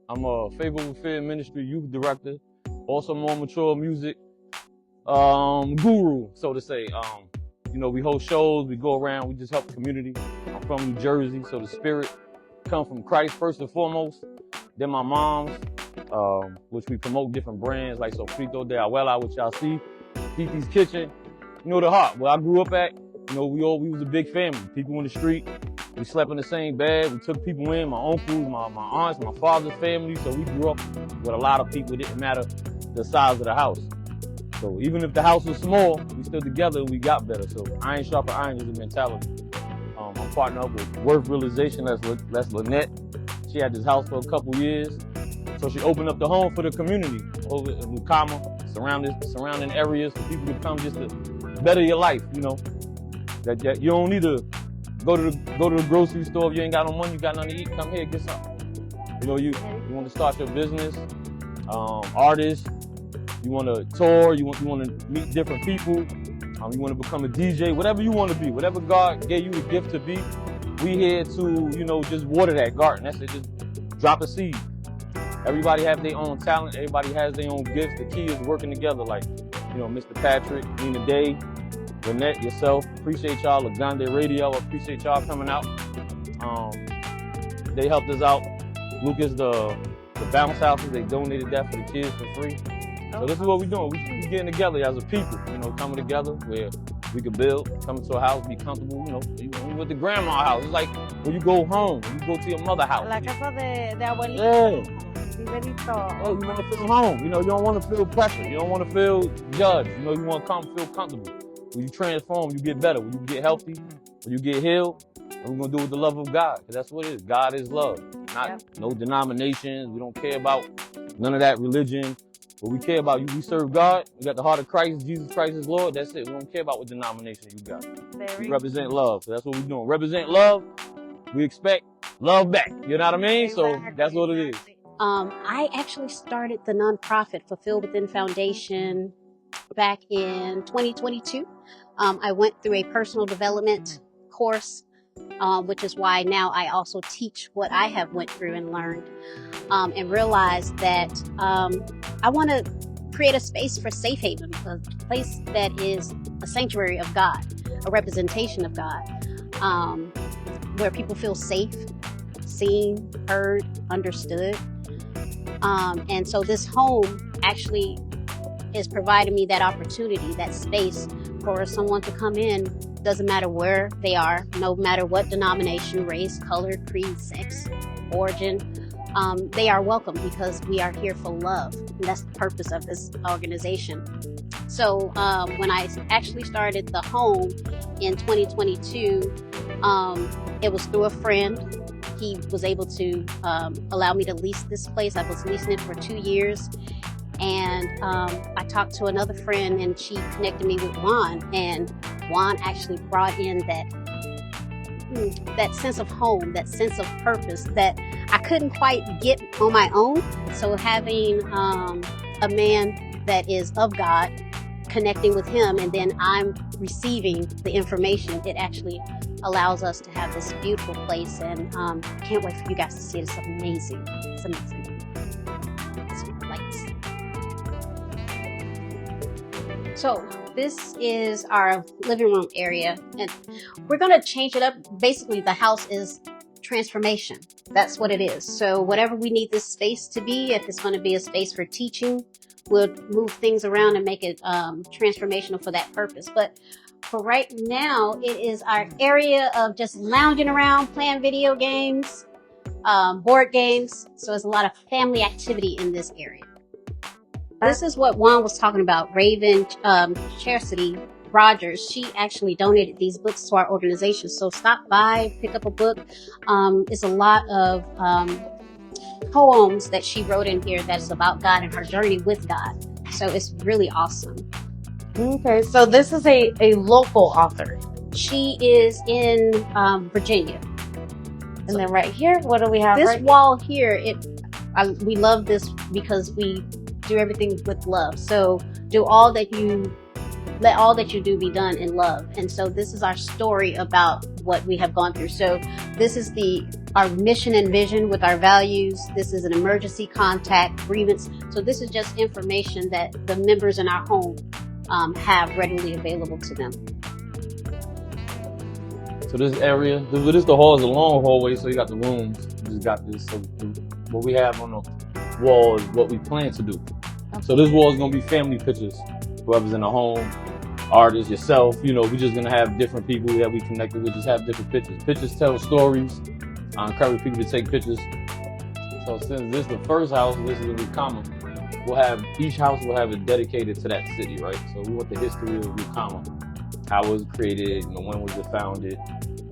I'm a Favorable Fair Ministry Youth Director, also more mature music guru, so to say. You know, we host shows, we go around, we just help the community. I'm from New Jersey, so the spirit comes from Christ first and foremost. Then my mom's, which we promote different brands like Sofrito de Abuela, which y'all see, Titi's Kitchen. You know, the heart, where I grew up at, you know, we was a big family. People in the street, we slept in the same bed, we took people in, my uncles, my aunts, my father's family, so we grew up with a lot of people. It didn't matter the size of the house. So even if the house was small, we still together and we got better. So iron sharper iron is the mentality. I'm partnered up with Worth Realization, that's Lynette. She had this house for a couple years. So she opened up the home for the community over in Lucama, surrounding areas for people to come just to better your life, you know. That you don't need to go to the grocery store if you ain't got no money, you got nothing to eat, come here, get something. You know, you want to start your business, artist, you want to tour, you want to meet different people, you want to become a DJ, whatever you want to be, whatever God gave you the gift to be, we here to, you know, just water that garden. That's it, just drop a seed. Everybody have their own talent, everybody has their own gifts. The key is working together, like, you know, Mr. Patrick, Nina Day, Lynette, yourself. Appreciate y'all, Grande Radio, appreciate y'all coming out. They helped us out. Lucas, the bounce houses, they donated that for the kids for free. So this is what we're doing. We getting together as a people, you know, coming together where we can build, come to a house, be comfortable, you know. When you with the grandma house, it's like when you go home, when you go to your mother house. La casa de abuelita. Yeah. Oh, you want to feel home. You know, you don't want to feel pressure. You don't want to feel judged. You know, you want to come feel comfortable. When you transform, you get better. When you get healthy, when you get healed, and we're going to do it with the love of God. Because that's what it is. God is love. No denominations. We don't care about none of that religion. What we care about, we serve God. We got the heart of Christ. Jesus Christ is Lord. That's it. We don't care about what denomination you got. We represent love. So that's what we're doing. Represent love. We expect love back. You know what I mean? So that's what it is. I actually started the nonprofit Fulfilled Within Foundation back in 2022. I went through a personal development course, which is why now I also teach what I have went through and learned, and realized that I want to create a space for safe haven, a place that is a sanctuary of God, a representation of God, where people feel safe, seen, heard, understood. And so this home actually is providing me that opportunity, that space for someone to come in, doesn't matter where they are, no matter what denomination, race, color, creed, sex, origin, they are welcome because we are here for love. And that's the purpose of this organization. So when I actually started the home in 2022, it was through a friend. He was able to allow me to lease this place. I was leasing it for 2 years. And I talked to another friend and she connected me with Juan. And Juan actually brought in that sense of home, that sense of purpose that I couldn't quite get on my own. So having a man that is of God, connecting with him, and then I'm receiving the information, it actually allows us to have this beautiful place. And can't wait for you guys to see it. It's amazing. It's amazing. So this is our living room area, and we're going to change it up. Basically, the house is transformation. That's what it is. So whatever we need this space to be, if it's going to be a space for teaching, we'll move things around and make it transformational for that purpose. But for right now, it is our area of just lounging around, playing video games, board games. So there's a lot of family activity in this area. This is what Juan was talking about. Raven Chastity Rogers, she actually donated these books to our organization. So stop by, pick up a book. It's a lot of poems that she wrote in here that's about God and her journey with God. So it's really awesome. Okay, so this is a local author. She is in Virginia. And then right here, what do we have? This right wall here, we love this because we do everything with love. So let all that you do be done in love. And so this is our story about what we have gone through. So this is the our mission and vision with our values. This is an emergency contact, grievance. So this is just information that the members in our home have readily available to them. So this area, this the hall is a long hallway, so you got the rooms. You just got this. So what we have on the wall is what we plan to do. Okay. So this wall is gonna be family pictures. Whoever's in the home, artists, yourself, you know, we're just gonna have different people that we connected with, just have different pictures. Pictures tell stories. I encourage people to take pictures. So since this is the first house, this is gonna be common. We'll have, each house will have it dedicated to that city, right? So we want the history of Lucama, how it was created, you know, when was it founded.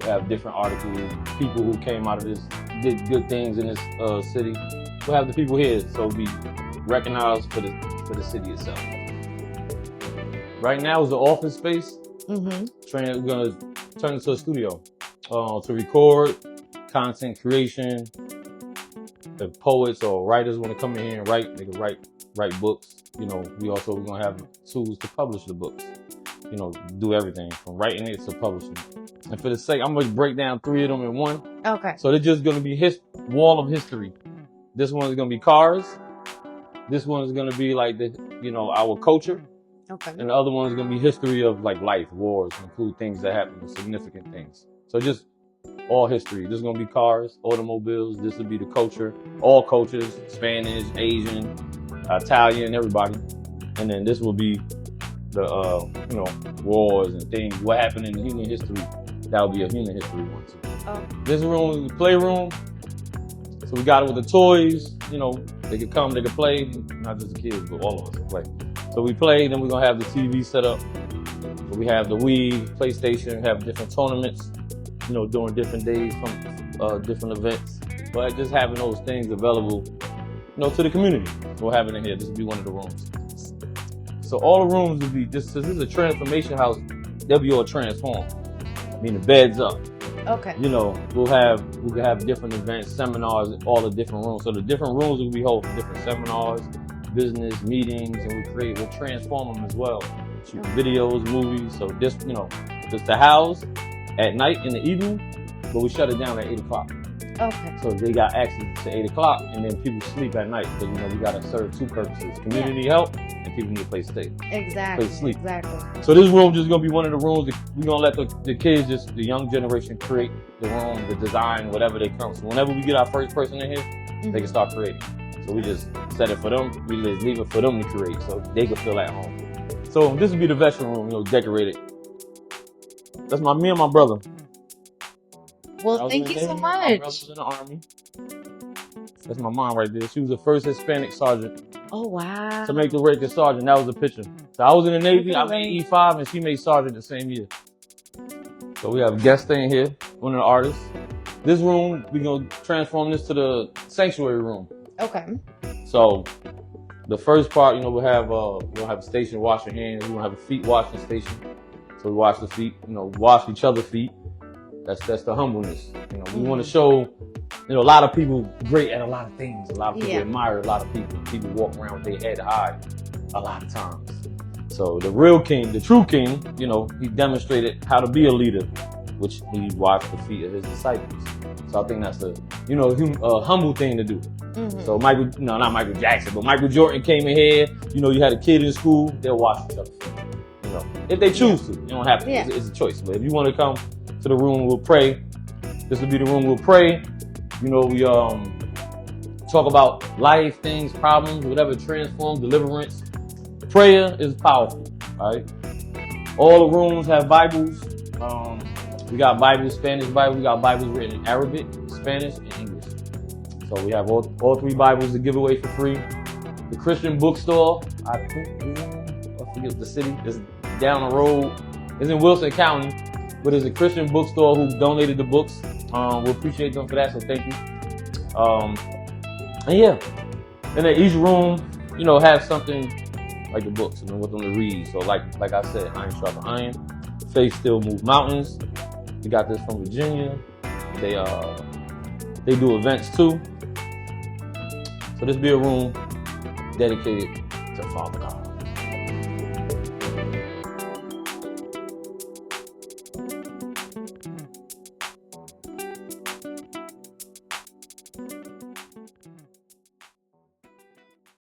We have different articles, people who came out of this, did good things in this city. We'll have the people here, so we recognized for the city itself. Right now is the office space. Mm-hmm. We're gonna turn it into a studio to record content creation. If poets or writers want to come in here and write, they can write books. You know, we're gonna have tools to publish the books. You know, do everything from writing it to publishing. And for the sake, I'm gonna break down 3 of them in one. Okay. So they're just gonna be wall of history. This one is gonna be cars. This one is gonna be like our culture. Okay. And the other one is gonna be history of like life, wars, include things that happen, significant things. So just all history. This is gonna be cars, automobiles. This will be the culture, all cultures, Spanish, Asian, Italian, everybody. And then this will be the wars and things, what happened in human history. That will be a human history one too. Oh. This room is the playroom. So we got it with the toys. You know, they could come, they could play. Not just the kids, but all of us can play. So we play. Then we're gonna have the TV set up. So we have the Wii, PlayStation, have different tournaments. You know, during different days from different events. But just having those things available, you know, to the community. We'll have it in here. This will be one of the rooms. So all the rooms will be just, since this is a transformation house, they'll be all transformed. I mean, the bed's up. Okay. You know, we can have different events, seminars, all the different rooms. So the different rooms will be holding different seminars, business meetings, and we'll transform them as well. Shoot videos, movies. So this, you know, just the house at night in the evening, but we shut it down at 8 o'clock. Okay. So they got access to 8 o'clock, and then people sleep at night because, you know, we got to serve 2 purposes: community help and people need a place to stay. Exactly. Place to sleep. Exactly. So this room just gonna be one of the rooms that we're gonna let the kids, just the young generation, create the room, the design, whatever they come. So whenever we get our first person in here, they can start creating. So we just set it for them. We just leave it for them to create, so they can feel at home. So this would be the veteran room, you know, decorated. That's me and my brother. Well, thank you so My brother much. was in the Army. That's my mom right there. She was the first Hispanic sergeant Oh, wow. to make the rank of sergeant. That was the picture. So I was in the Navy. I Okay. made E5, and she made sergeant the same year. So we have a guest staying here, one of the artists. This room, we're gonna transform this to the sanctuary room. Okay. So the first part, you know, we'll have a station, wash your hands. We're gonna have a feet washing station. So we wash the feet, you know, wash each other's feet. That's the humbleness. You know, we want to show, you know, a lot of people great at a lot of things. A lot of people admire a lot of people. People walk around with their head high a lot of times. So the real king, the true king, you know, he demonstrated how to be a leader, which he washed the feet of his disciples. So I think that's a, you know, humble thing to do. Mm-hmm. So not Michael Jackson, but Michael Jordan came in here. You know, you had a kid in school, they'll wash each other's feet. You know, if they choose to, you don't have to. Yeah. It's a choice. But if you want to come to the room, we'll pray. This will be the room we'll pray. You know, we talk about life, things, problems, whatever, transform, deliverance. Prayer is powerful, all right? All the rooms have Bibles. We got Bibles, Spanish Bible. We got Bibles written in Arabic, Spanish, and English. So we have all 3 Bibles to give away for free. The Christian bookstore, I forget the city, is down the road. It's in Wilson County. But there's a Christian bookstore who donated the books. We appreciate them for that, so thank you. And yeah, and then each room, you know, has something like the books, and want them to read. So like I said, iron sharpen iron. Faith still move mountains. We got this from Virginia. They do events too. So this be a room dedicated to Father God.